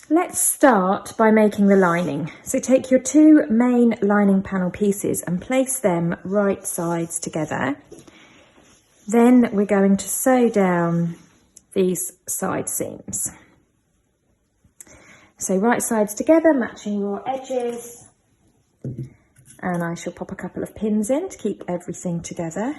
Let's start by making the lining. So take your two main lining panel pieces and place them right sides together. Then we're going to sew down these side seams. So right sides together, matching raw edges. And I shall pop a couple of pins in to keep everything together.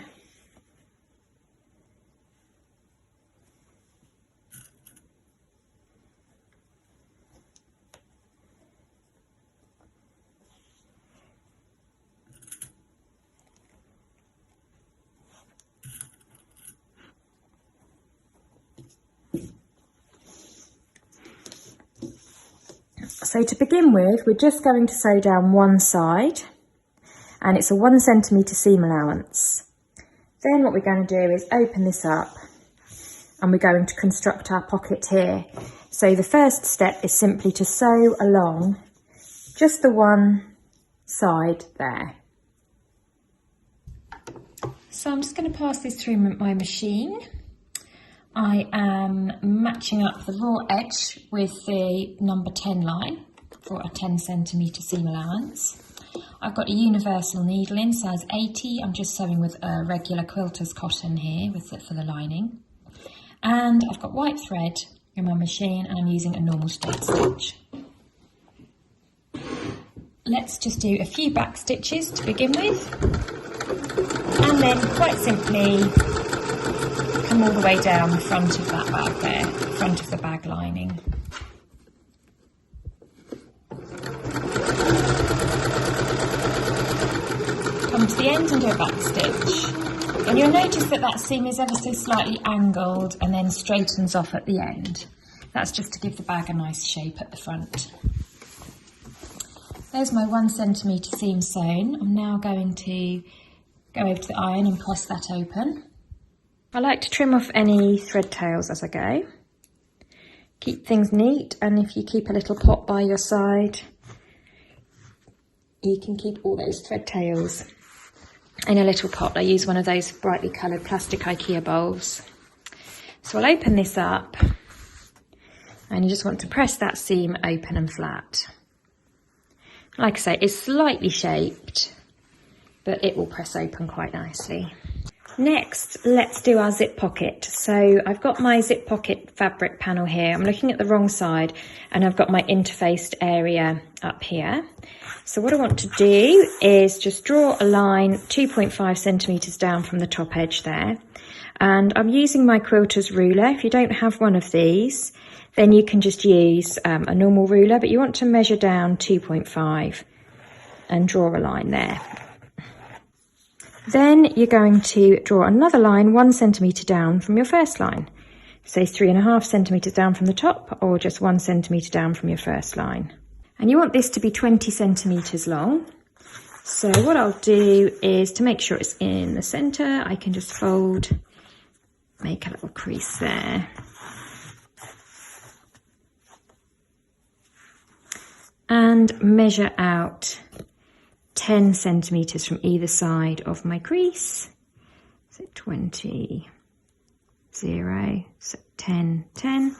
So to begin with, we're just going to sew down one side, and it's a 1 centimetre seam allowance. Then what we're going to do is open this up, and we're going to construct our pocket here. So the first step is simply to sew along just the one side there. So I'm just going to pass this through my machine. I am matching up the raw edge with the number 10 line for a 10 centimetre seam allowance. I've got a universal needle in size 80. I'm just sewing with a regular quilter's cotton here for the lining. And I've got white thread in my machine, and I'm using a normal straight stitch. Let's just do a few back stitches to begin with, and then quite simply come all the way down the front of that bag there, front of the bag lining. Come to the end and do a back stitch. And you'll notice that that seam is ever so slightly angled and then straightens off at the end. That's just to give the bag a nice shape at the front. There's my 1 centimetre seam sewn. I'm now going to go over to the iron and press that open. I like to trim off any thread tails as I go. Keep things neat, and if you keep a little pot by your side, you can keep all those thread tails in a little pot. I use one of those brightly coloured plastic IKEA bowls. So I'll open this up, and you just want to press that seam open and flat. Like I say, it's slightly shaped, but it will press open quite nicely. Next, let's do our zip pocket. So I've got my zip pocket fabric panel here. I'm looking at the wrong side, and I've got my interfaced area up here. So what I want to do is just draw a line 2.5 centimetres down from the top edge there. And I'm using my quilter's ruler. If you don't have one of these, then you can just use a normal ruler, but you want to measure down 2.5 and draw a line there. Then you're going to draw another line 1 centimetre down from your first line. So 3.5 centimetres down from the top, or just 1 centimetre down from your first line. And you want this to be 20 centimetres long. So what I'll do is, to make sure it's in the centre, I can just fold, make a little crease there. And measure out 10 centimetres from either side of my crease. So 20, 0, so 10, 10,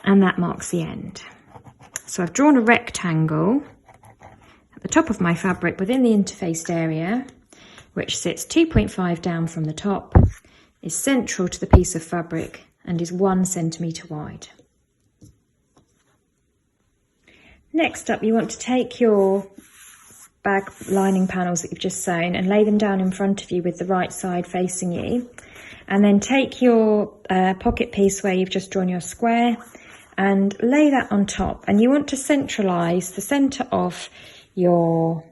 and that marks the end. So I've drawn a rectangle at the top of my fabric within the interfaced area, which sits 2.5 down from the top, is central to the piece of fabric, and is 1 centimetre wide. Next up, you want to take your bag lining panels that you've just sewn and lay them down in front of you with the right side facing you, and then take your pocket piece where you've just drawn your square and lay that on top, and you want to centralise the centre of your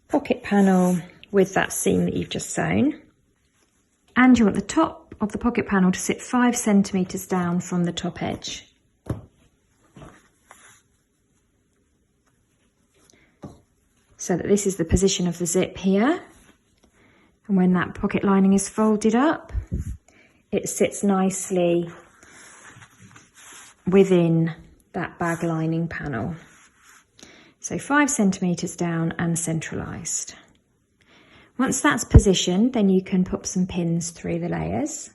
pocket panel with that seam that you've just sewn, and you want the top of the pocket panel to sit 5 centimetres down from the top edge. So that this is the position of the zip here. And when that pocket lining is folded up, it sits nicely within that bag lining panel. So 5 centimetres down and centralised. Once that's positioned, then you can put some pins through the layers.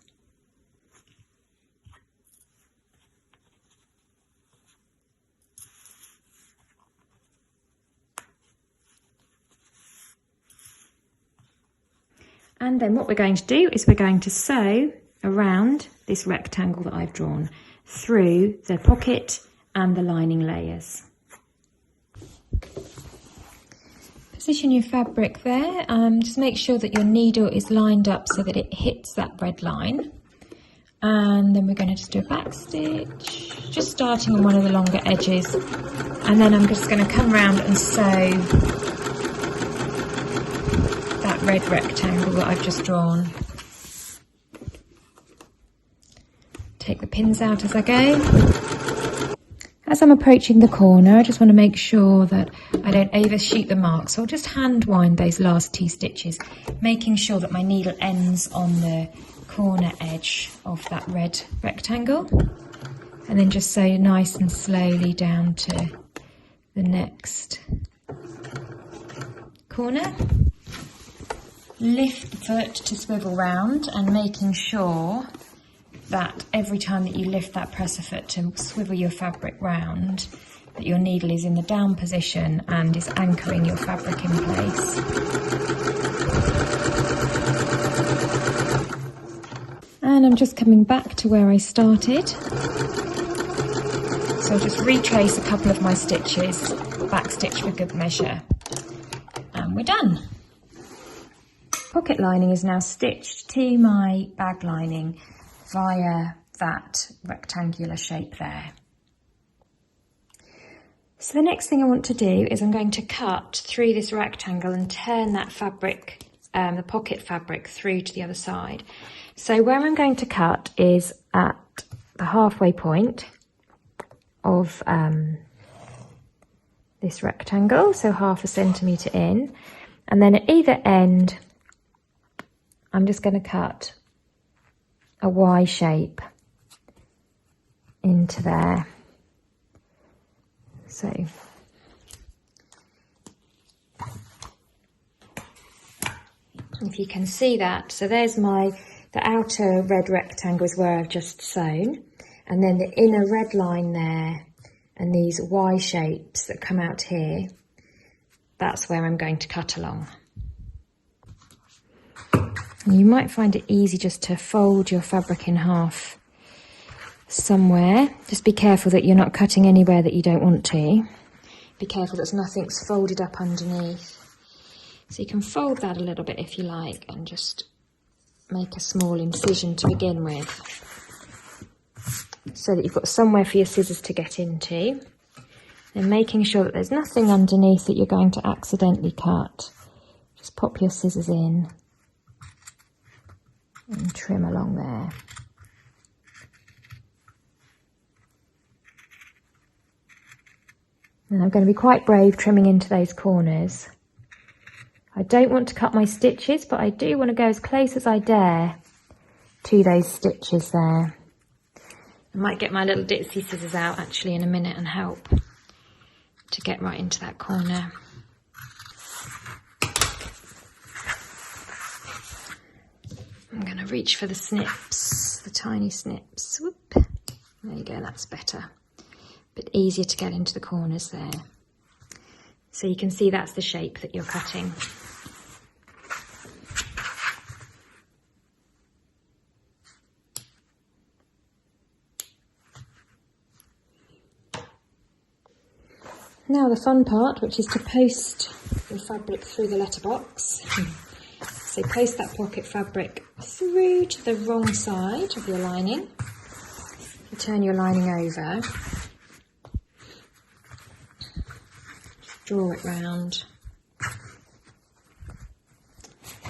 And then what we're going to do is we're going to sew around this rectangle that I've drawn through the pocket and the lining layers. Position your fabric there, just make sure that your needle is lined up so that it hits that red line. And then we're going to just do a back stitch, just starting on one of the longer edges. And then I'm just going to come around and sew that red rectangle that I've just drawn. Take the pins out as I go. As I'm approaching the corner, I just want to make sure that I don't overshoot the mark. So I'll just hand wind those last 2 stitches, making sure that my needle ends on the corner edge of that red rectangle. And then just sew nice and slowly down to the next corner. Lift the foot to swivel round, and making sure that every time that you lift that presser foot to swivel your fabric round, that your needle is in the down position and is anchoring your fabric in place. And I'm just coming back to where I started. So I'll just retrace a couple of my stitches, back stitch for good measure, and we're done. Pocket lining is now stitched to my bag lining via that rectangular shape there. So the next thing I want to do is I'm going to cut through this rectangle and turn that fabric, the pocket fabric, through to the other side. So where I'm going to cut is at the halfway point of this rectangle, so 1/2 centimetre in, and then at either end I'm just going to cut a Y shape into there. So if you can see that, so there's the outer red rectangle is where I've just sewn, and then the inner red line there and these Y shapes that come out here, that's where I'm going to cut along. And you might find it easy just to fold your fabric in half somewhere. Just be careful that you're not cutting anywhere that you don't want to. Be careful that nothing's folded up underneath. So you can fold that a little bit if you like, and just make a small incision to begin with, so that you've got somewhere for your scissors to get into. And making sure that there's nothing underneath that you're going to accidentally cut. Just pop your scissors in and trim along there. And I'm going to be quite brave trimming into those corners. I don't want to cut my stitches, but I do want to go as close as I dare to those stitches there. I might get my little ditzy scissors out actually in a minute and help to get right into that corner. I'm going to reach for the snips, the tiny snips. Whoop. There you go, that's better. A bit easier to get into the corners there. So you can see that's the shape that you're cutting. Now the fun part, which is to post the fabric through the letterbox. So post that pocket fabric through to the wrong side of your lining. You turn your lining over, draw it round,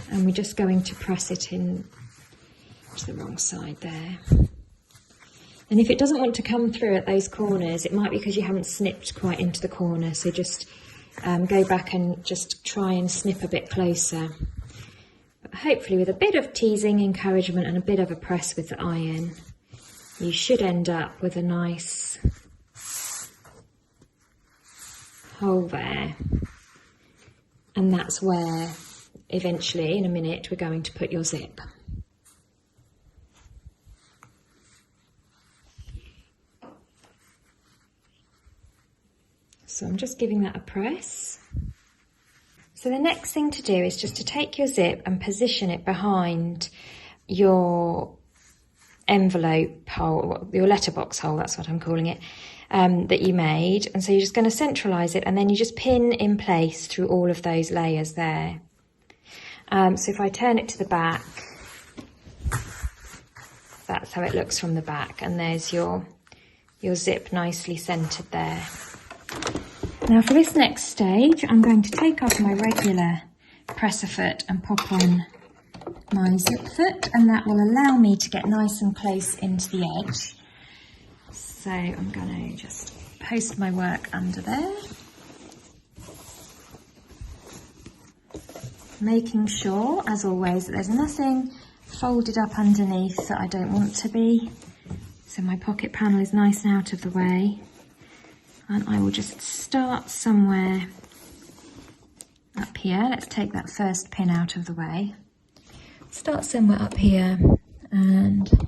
and we're just going to press it in to the wrong side there. And if it doesn't want to come through at those corners, it might be because you haven't snipped quite into the corner, so just go back and just try and snip a bit closer. But hopefully with a bit of teasing, encouragement and a bit of a press with the iron, you should end up with a nice hole there. And that's where eventually, in a minute, we're going to put your zip. So I'm just giving that a press. So So the next thing to do is just to take your zip and position it behind your envelope hole, your letterbox hole, that's what I'm calling it, that you made. And so you're just going to centralise it, and then you just pin in place through all of those layers there. So if I turn it to the back, that's how it looks from the back, and there's your zip nicely centred there. Now for this next stage, I'm going to take off my regular presser foot and pop on my zip foot, and that will allow me to get nice and close into the edge. So I'm going to just post my work under there, making sure, as always, that there's nothing folded up underneath that I don't want to be. So my pocket panel is nice and out of the way. And I will just start somewhere up here. Let's take that first pin out of the way. Start somewhere up here, and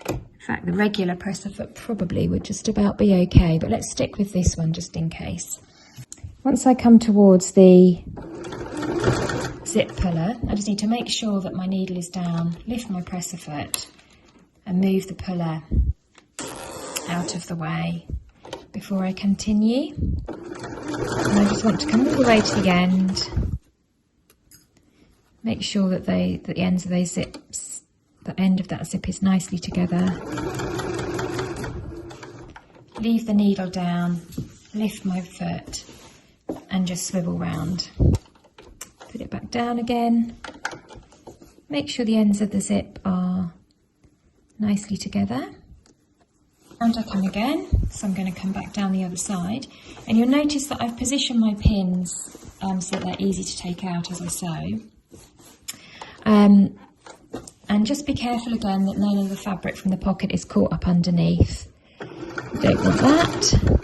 in fact the regular presser foot probably would just about be okay, but let's stick with this one just in case. Once I come towards the zip puller, I just need to make sure that my needle is down, lift my presser foot and move the puller out of the way before I continue. And I just want to come all the way to the end, make sure that the ends of those zips, the end of that zip is nicely together. Leave the needle down, lift my foot and just swivel round. Put it back down again. Make sure the ends of the zip are nicely together. And I come again, so I'm going to come back down the other side. And you'll notice that I've positioned my pins so that they're easy to take out as I sew. And just be careful again that none of the fabric from the pocket is caught up underneath. You don't want that.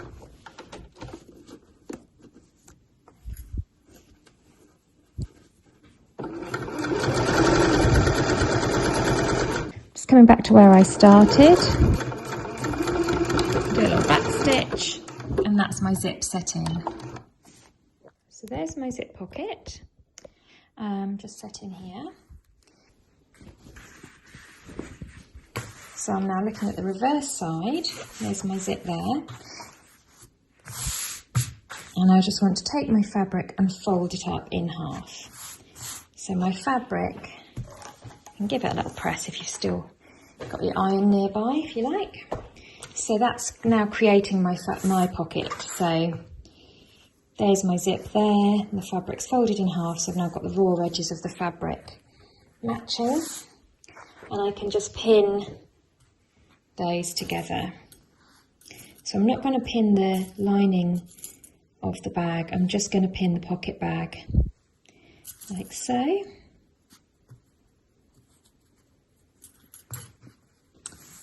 Coming back to where I started, do a little back stitch, and that's my zip setting. So there's my zip pocket, just set in here. So I'm now looking at the reverse side, there's my zip there. And I just want to take my fabric and fold it up in half. So my fabric, and give it a little press if you've still got your iron nearby, if you like. So that's now creating my pocket. So there's my zip there, and the fabric's folded in half, so I've now got the raw edges of the fabric matching, and I can just pin those together. So I'm not going to pin the lining of the bag, I'm just going to pin the pocket bag like so.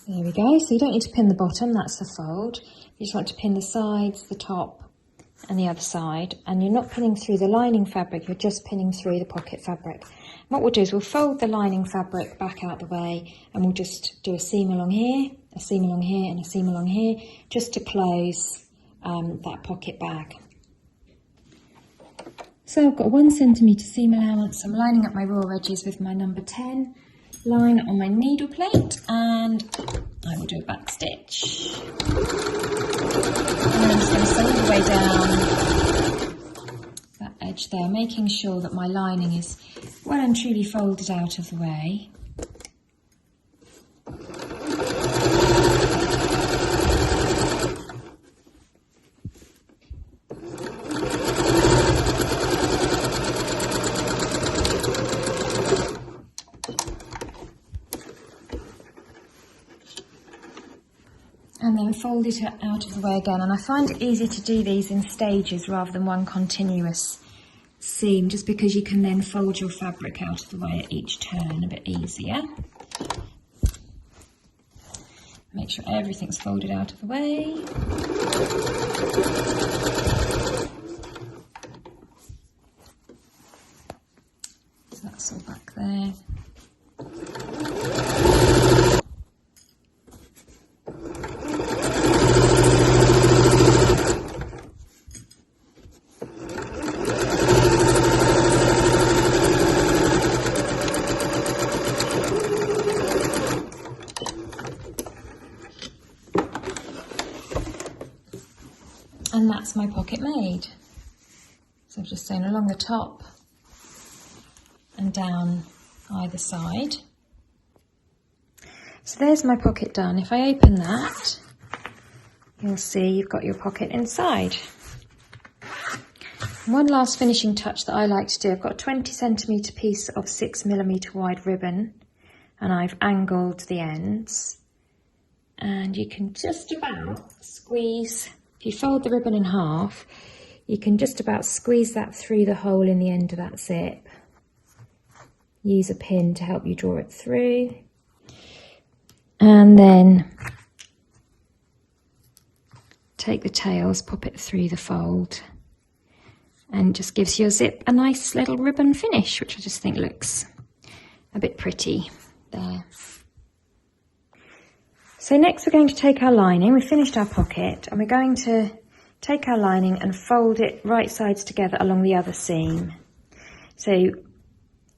There we go, so you don't need to pin the bottom, that's the fold. You just want to pin the sides, the top and the other side, and you're not pinning through the lining fabric, you're just pinning through the pocket fabric. And what we'll do is we'll fold the lining fabric back out the way, and we'll just do a seam along here, a seam along here and a seam along here, just to close that pocket bag. So I've got a 1 centimetre seam allowance, I'm lining up my raw edges with my number 10. Line on my needle plate, and I will do a back stitch. And then I'm just going to sew all the way down that edge there, making sure that my lining is well and truly folded out of the way. And then fold it out of the way again, and I find it easier to do these in stages rather than one continuous seam, just because you can then fold your fabric out of the way at each turn a bit easier. Make sure everything's folded out of the way. So that's all back there. pocket made. So I've just sewn along the top and down either side. So there's my pocket done. If I open that, you'll see you've got your pocket inside. One last finishing touch that I like to do, I've got a 20cm piece of 6mm wide ribbon, and I've angled the ends, and you can just about squeeze, if you fold the ribbon in half, you can just about squeeze that through the hole in the end of that zip. Use a pin to help you draw it through, and then take the tails, pop it through the fold, and just gives your zip a nice little ribbon finish, which I just think looks a bit pretty there. So next we're going to take our lining. We've finished our pocket, and we're going to take our lining and fold it right sides together along the other seam. So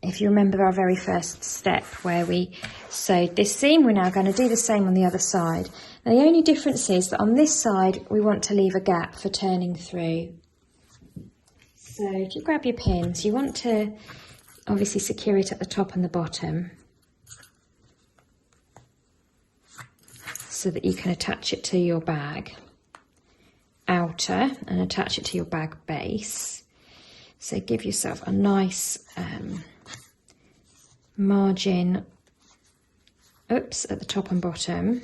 if you remember our very first step where we sewed this seam, we're now going to do the same on the other side. Now the only difference is that on this side we want to leave a gap for turning through. So if you grab your pins, you want to obviously secure it at the top and the bottom so that you can attach it to your bag outer and attach it to your bag base. So give yourself a nice margin at the top and bottom.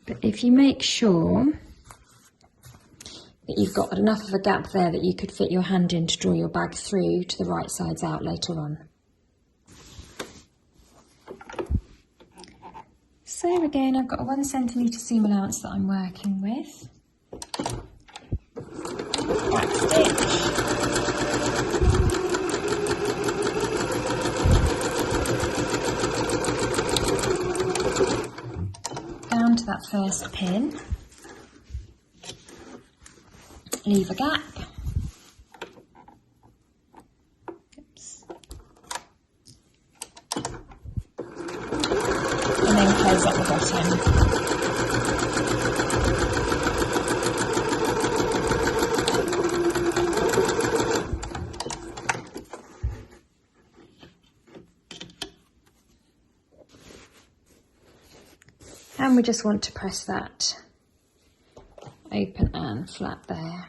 But if you make sure that you've got enough of a gap there that you could fit your hand in to draw your bag through to the right sides out later on. So again, I've got a 1cm seam allowance that I'm working with. Back stitch. Down to that first pin. Leave a gap. Oops. And then close up the bottom. And we just want to press that open and flat there.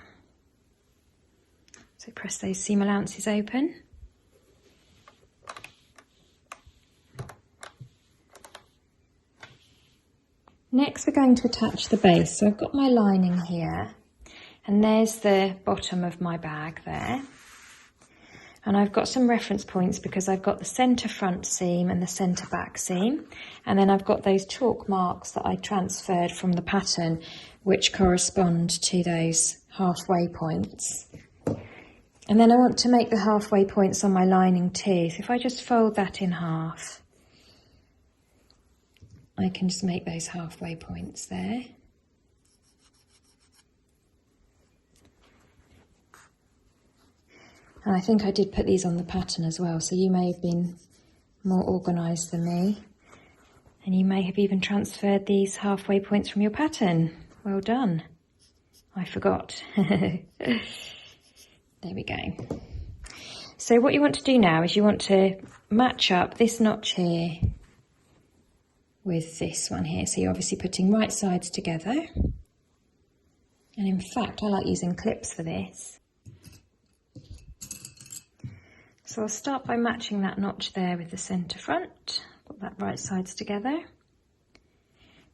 So press those seam allowances open. Next we're going to attach the base. So I've got my lining here, and there's the bottom of my bag there. And I've got some reference points because I've got the centre front seam and the centre back seam. And then I've got those chalk marks that I transferred from the pattern, which correspond to those halfway points. And then I want to make the halfway points on my lining too. So if I just fold that in half, I can just make those halfway points there. And I think I did put these on the pattern as well, so you may have been more organised than me. And you may have even transferred these halfway points from your pattern. Well done. I forgot. There we go. So what you want to do now is you want to match up this notch here with this one here. So you're obviously putting right sides together. And in fact, I like using clips for this. So I'll start by matching that notch there with the centre front, put that right sides together,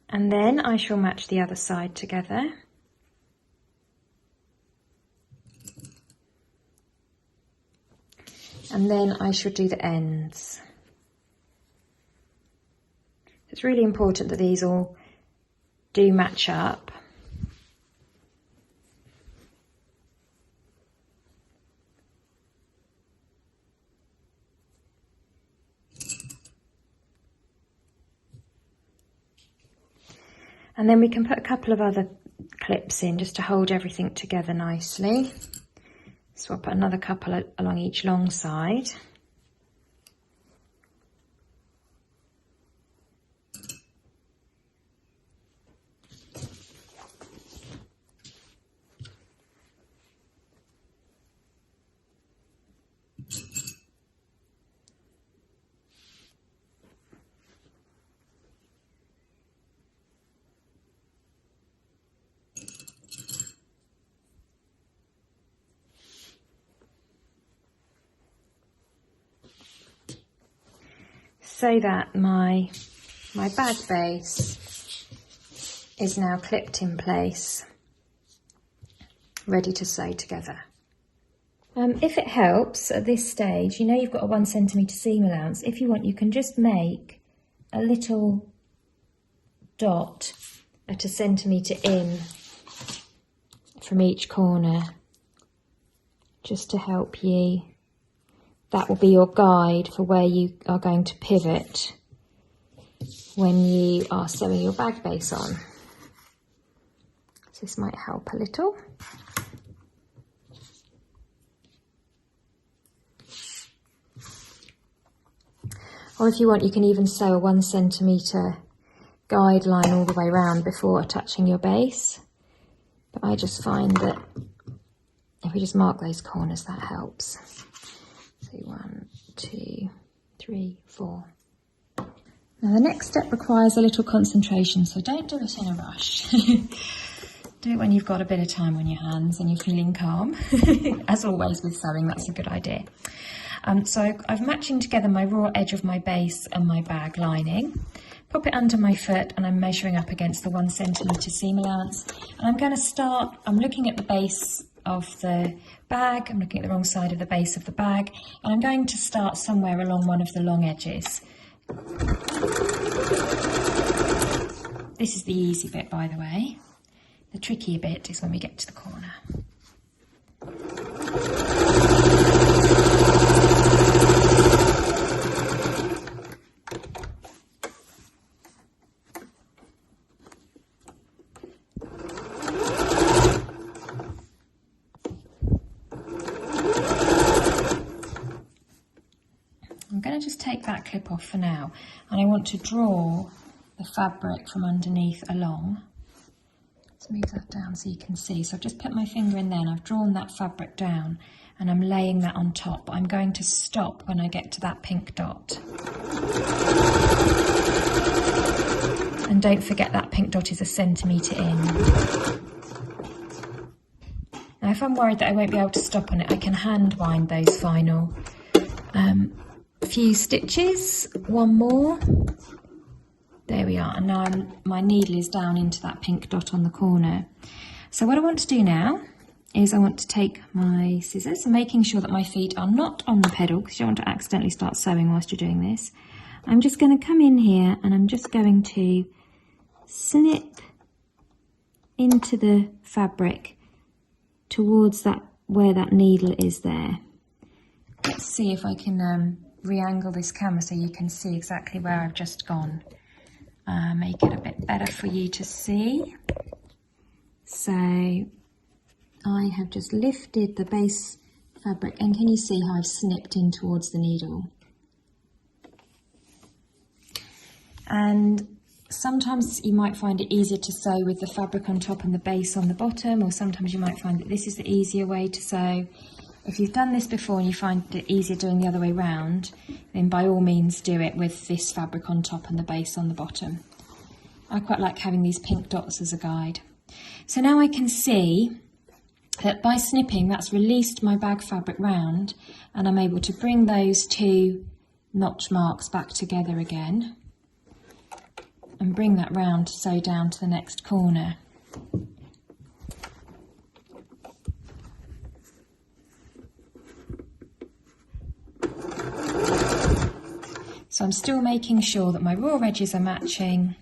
and then I shall match the other side together. And then I shall do the ends. It's really important that these all do match up. And then we can put a couple of other clips in just to hold everything together nicely. So I'll put another couple along each long side. so that my bag base is now clipped in place, ready to sew together. If it helps at this stage, you know you've got a 1 centimetre seam allowance. If you want, you can just make a little dot at 1 centimetre in from each corner, just to help you. That will be your guide for where you are going to pivot when you are sewing your bag base on. So this might help a little. Or if you want, you can even sew a 1 centimetre guideline all the way around before attaching your base. But I just find that if we just mark those corners, that helps. So 1, 2, 3, 4. Now the next step requires a little concentration, so don't do it in a rush. Do it when you've got a bit of time on your hands and you're feeling calm. As always with sewing, that's a good idea. So I'm matching together my raw edge of my base and my bag lining. Pop it under my foot and I'm measuring up against the 1 centimetre seam allowance. And I'm going to start, I'm looking at the base of the bag, I'm looking at the wrong side of the base of the bag, and I'm going to start somewhere along one of the long edges. This is the easy bit, by the way. The trickier bit is when we get to the corner. I'm going to just take that clip off for now, and I want to draw the fabric from underneath along. Let's move that down so you can see. So I've just put my finger in there and I've drawn that fabric down and I'm laying that on top. I'm going to stop when I get to that pink dot. And don't forget that pink dot is 1 centimetre in. Now if I'm worried that I won't be able to stop on it, I can hand wind those final few stitches. One more. There we are, and now my needle is down into that pink dot on the corner. So what I want to do now is I want to take my scissors, making sure that my feet are not on the pedal because you don't want to accidentally start sewing whilst you're doing this. I'm just going to come in here and I'm just going to snip into the fabric towards that where that needle is there. Let's see if I can re-angle this camera so you can see exactly where I've just gone. Make it a bit better for you to see. So I have just lifted the base fabric, and can you see how I've snipped in towards the needle? And sometimes you might find it easier to sew with the fabric on top and the base on the bottom, or sometimes you might find that this is the easier way to sew. If you've done this before and you find it easier doing the other way round, then by all means do it with this fabric on top and the base on the bottom. I quite like having these pink dots as a guide. So now I can see that by snipping, that's released my bag fabric round, and I'm able to bring those two notch marks back together again and bring that round to sew down to the next corner. So I'm still making sure that my raw edges are matching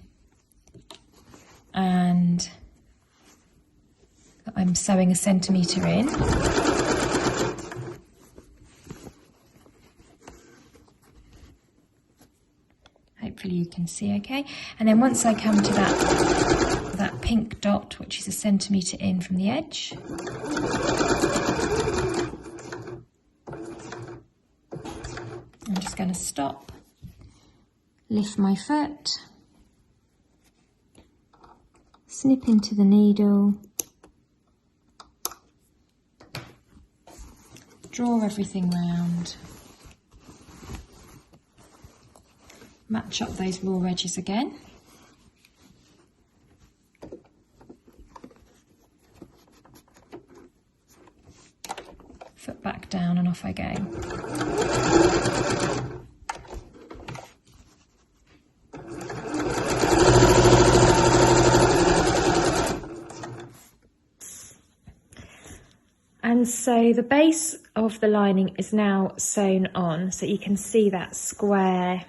and that I'm sewing 1 centimetre in. Hopefully you can see okay. And then once I come to that pink dot, which is 1 centimetre in from the edge, I'm just going to stop. Lift my foot, snip into the needle, draw everything round, match up those raw edges again, foot back down and off I go. So the base of the lining is now sewn on, so you can see that square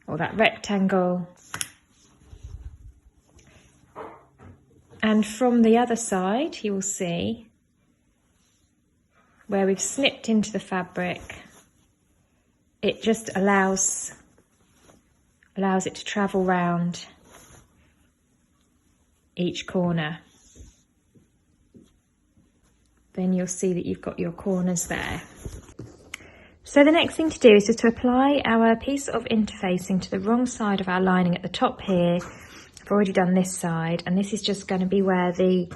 or that rectangle. And from the other side, you will see where we've snipped into the fabric, it just allows it to travel round each corner. Then you'll see that you've got your corners there. So the next thing to do is just to apply our piece of interfacing to the wrong side of our lining at the top here. I've already done this side, and this is just going to be where the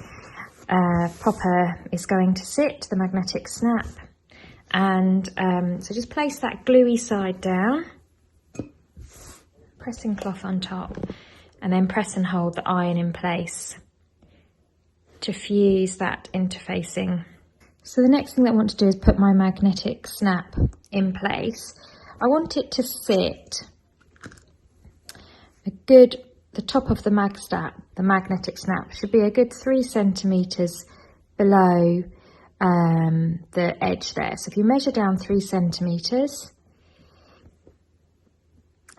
popper is going to sit, the magnetic snap. And so just place that gluey side down, pressing cloth on top, and then press and hold the iron in place to fuse that interfacing. So the next thing that I want to do is put my magnetic snap in place. I want it to sit the top of the magnetic snap should be a good 3 centimetres below the edge there. So if you measure down 3 centimetres,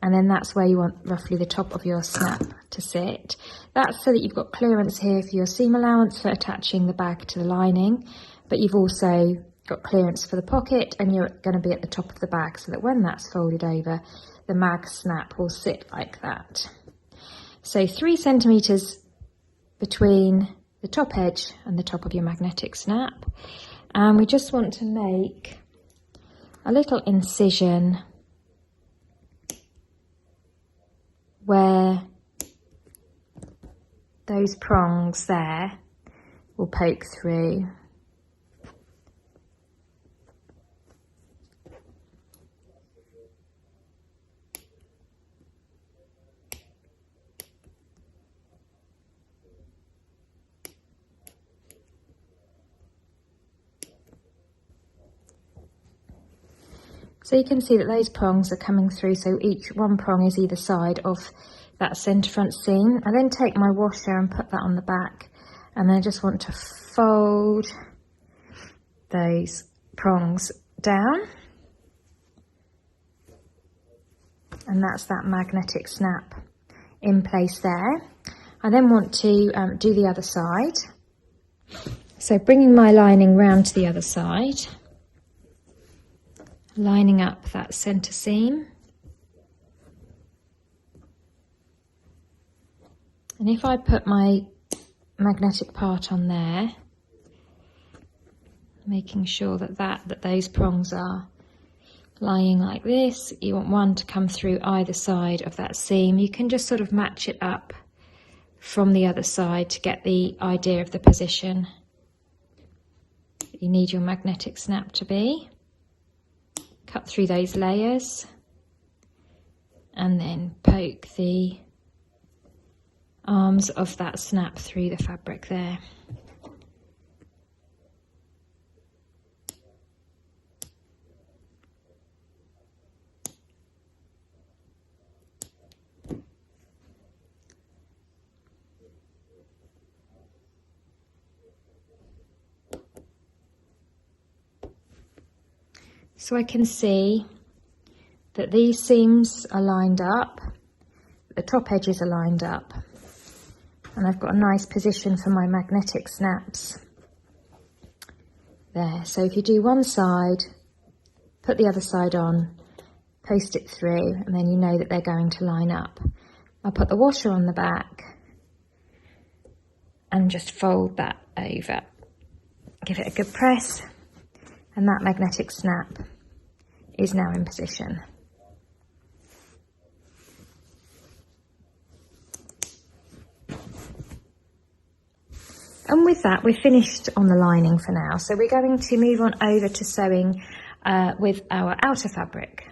and then that's where you want roughly the top of your snap to sit. That's so that you've got clearance here for your seam allowance for attaching the bag to the lining, but you've also got clearance for the pocket, and you're going to be at the top of the bag so that when that's folded over, the mag snap will sit like that. So 3 centimetres between the top edge and the top of your magnetic snap. And we just want to make a little incision where those prongs there will poke through. So you can see that those prongs are coming through, so each one prong is either side of that centre front seam. I then take my washer and put that on the back, and then I just want to fold those prongs down, and that's that magnetic snap in place there. I then want to do the other side, so bringing my lining round to the other side, lining up that centre seam. And if I put my magnetic part on there, making sure that those prongs are lying like this, you want one to come through either side of that seam. You can just sort of match it up from the other side to get the idea of the position that you need your magnetic snap to be. Cut through those layers and then poke the arms of that snap through the fabric there. So I can see that these seams are lined up, the top edges are lined up, and I've got a nice position for my magnetic snaps there. So if you do one side, put the other side on, post it through, and then you know that they're going to line up. I'll put the washer on the back and just fold that over. Give it a good press, and that magnetic snap is now in position. And with that, we're finished on the lining for now. So we're going to move on over to sewing with our outer fabric.